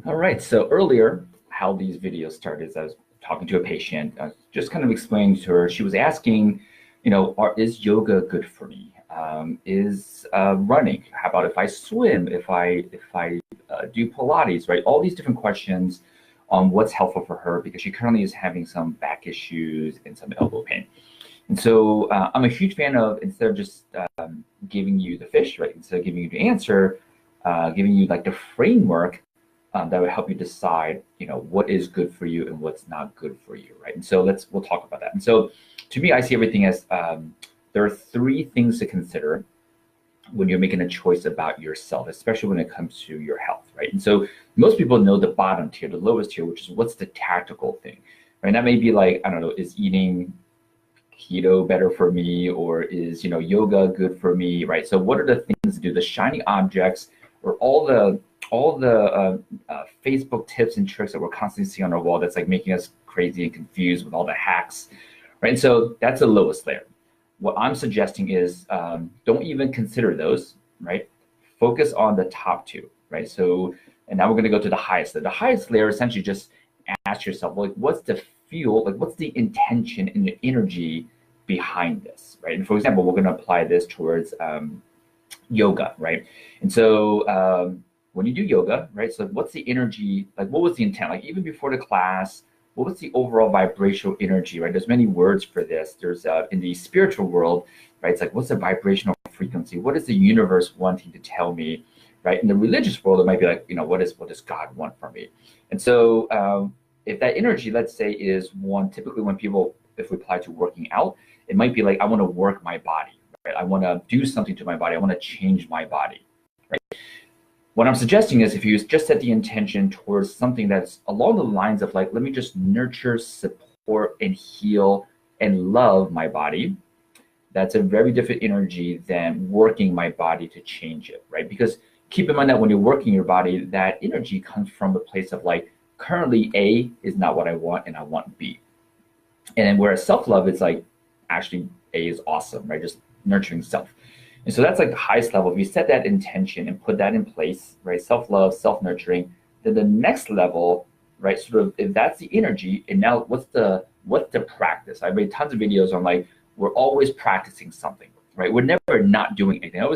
All right, so earlier, how these videos started is I was talking to a patient, just kind of explaining to her, she was asking, is yoga good for me? Is running? How about if I swim? If I do Pilates, right? All these different questions on what's helpful for her because she currently is having some back issues and some elbow pain. And so I'm a huge fan of instead of just giving you the fish, right? Instead of giving you the answer, giving you like the framework that would help you decide, what is good for you and what's not good for you, right? And so we'll talk about that. And so, to me, I see everything as there are three things to consider when you're making a choice about yourself, especially when it comes to your health, right? And so, most people know the bottom tier, the lowest tier, which is what's the tactical thing, right? That may be like, I don't know, is eating keto better for me, or is yoga good for me, right? So what are the things to do, the shiny objects, or all the Facebook tips and tricks that we're constantly seeing on our wall that's like making us crazy and confused with all the hacks, right? And so that's the lowest layer. What I'm suggesting is don't even consider those, right? Focus on the top two, right? So, and now we're going to go to the highest layer. The highest layer, essentially just ask yourself, like, what's the fuel, like what's the intention and the energy behind this, right? And for example, we're going to apply this towards yoga, right? And so when you do yoga, right? So what's the energy? Like, what was the intent? Like even before the class, what was the overall vibrational energy, right? There's many words for this. There's in the spiritual world, right? It's like, what's the vibrational frequency? What is the universe wanting to tell me, right? In the religious world, it might be like, what does God want from me? And so if that energy, let's say, is one, typically when people, if we apply to working out, it might be like, I want to work my body, right? I want to do something to my body. I want to change my body, right? What I'm suggesting is if you just set the intention towards something that's along the lines of like, let me just nurture, support, and heal and love my body, that's a very different energy than working my body to change it, right? Because keep in mind that when you're working your body, that energy comes from the place of like, currently A is not what I want and I want B. And then whereas self-love is like, actually A is awesome, right? Just nurturing self. And so that's like the highest level. If you set that intention and put that in place, right? Self-love, self-nurturing, then the next level, right? Sort of if that's the energy, and now what's the practice? I made tons of videos on like we're always practicing something, right? We're never not doing anything.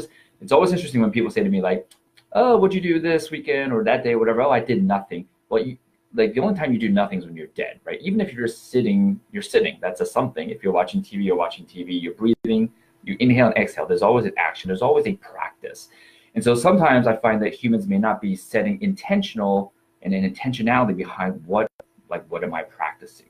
It's always interesting when people say to me like, oh, what'd you do this weekend or that day, or whatever? Oh, I did nothing. Well, like the only time you do nothing is when you're dead, right? Even if you're sitting, you're sitting. That's a something. If you're watching TV, you're watching TV. You're breathing. You inhale and exhale. There's always an action. There's always a practice. And so sometimes I find that humans may not be setting intentional and an intentionality behind what am I practicing,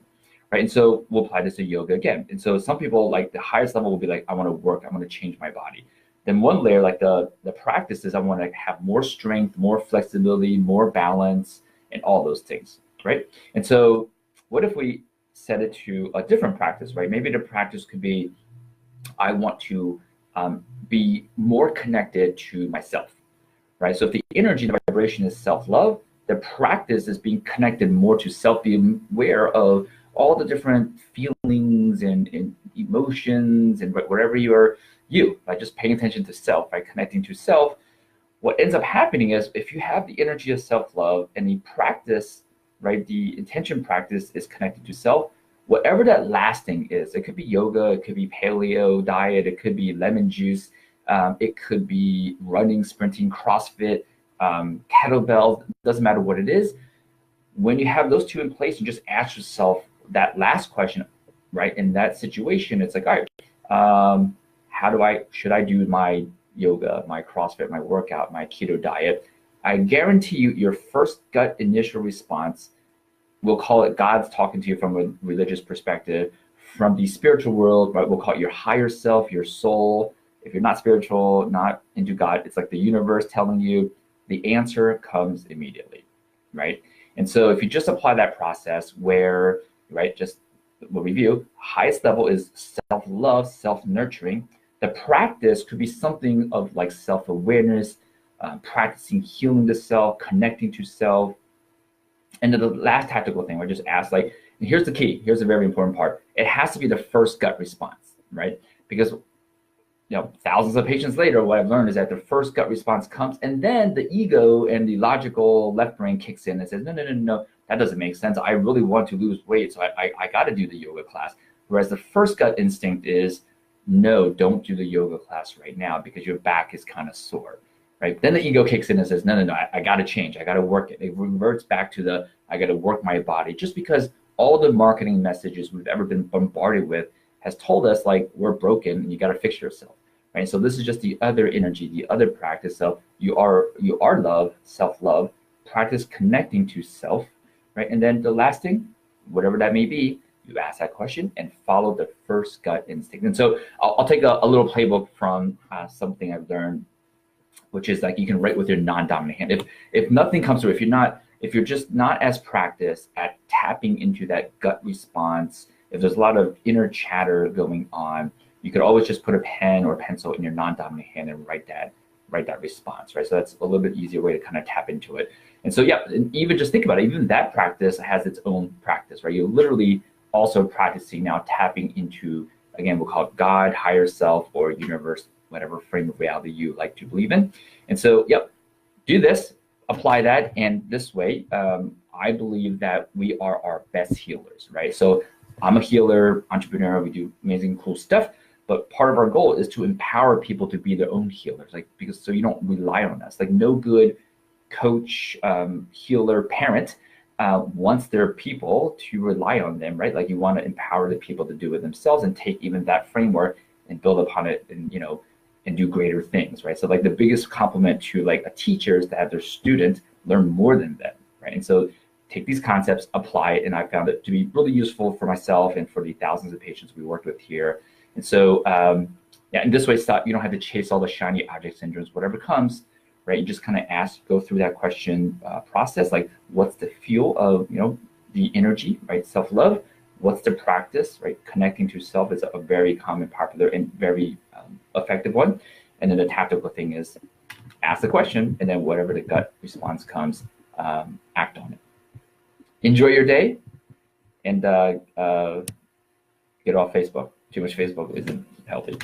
right? And so we'll apply this to yoga again. And so some people, like the highest level will be like, I want to work. I want to change my body. Then one layer, like the practice is I want to have more strength, more flexibility, more balance, and all those things, right? And so what if we set it to a different practice, right? Maybe the practice could be I want to be more connected to myself, right? So if the energy and the vibration is self-love, the practice is being connected more to self, being aware of all the different feelings and emotions and wherever you, by just paying attention to self, by connecting to self. What ends up happening is if you have the energy of self-love and the practice, right, the intention practice is connected to self, whatever that last thing is, it could be yoga, it could be paleo diet, it could be lemon juice, it could be running, sprinting, CrossFit, kettlebells, doesn't matter what it is. When you have those two in place, you just ask yourself that last question, right? In that situation, it's like, all right, should I do my yoga, my CrossFit, my workout, my keto diet? I guarantee you your first gut initial response, we'll call it God's talking to you from a religious perspective. From the spiritual world, right, we'll call it your higher self, your soul. If you're not spiritual, not into God, it's like the universe telling you. The answer comes immediately, right? And so if you just apply that process where, right, just we'll review, highest level is self-love, self-nurturing. The practice could be something of like self-awareness, practicing healing the self, connecting to self. And then the last tactical thing, I just asked, like, and here's the key, here's a very important part. It has to be the first gut response, right? Because thousands of patients later, what I've learned is that the first gut response comes, and then the ego and the logical left brain kicks in and says, no, no, no, no, that doesn't make sense. I really want to lose weight, so I got to do the yoga class. Whereas the first gut instinct is, no, don't do the yoga class right now because your back is kind of sore, right? Then the ego kicks in and says, no, no, no, I got to change. I got to work it. It reverts back to the, I got to work my body, just because all the marketing messages we've ever been bombarded with has told us like we're broken and you got to fix yourself, right? So this is just the other energy, the other practice of you are love, self-love, practice connecting to self, right? And then the last thing, whatever that may be, you ask that question and follow the first gut instinct. And so I'll take a little playbook from something I've learned, which is like you can write with your non-dominant hand. If nothing comes through, if you're just not as practiced at tapping into that gut response, if there's a lot of inner chatter going on, you could always just put a pen or pencil in your non-dominant hand and write that response, right? So that's a little bit easier way to kind of tap into it. And so, yeah, and even just think about it, even that practice has its own practice, right? You're literally also practicing now tapping into, again, we'll call it God, higher self, or universe, whatever frame of reality you like to believe in. And so, yep, do this, apply that, and this way, I believe that we are our best healers, right? So I'm a healer, entrepreneur, we do amazing, cool stuff, but part of our goal is to empower people to be their own healers, like, because so you don't rely on us. Like no good coach, healer, parent wants their people to rely on them, right? Like you want to empower the people to do it themselves and take even that framework and build upon it and, and do greater things, right? So like the biggest compliment to like a teacher is to have their student learn more than them, right? And so take these concepts, apply it, and I found it to be really useful for myself and for the thousands of patients we worked with here. And so, yeah, in this way, you don't have to chase all the shiny object syndromes, whatever comes, right? You just kind of go through that question process, like what's the fuel of, the energy, right? Self-love. What's the practice, right? Connecting to self is a very common, popular, and very effective one. And then the tactical thing is ask the question, and then whatever the gut response comes, act on it. Enjoy your day, and get off Facebook. Too much Facebook isn't healthy.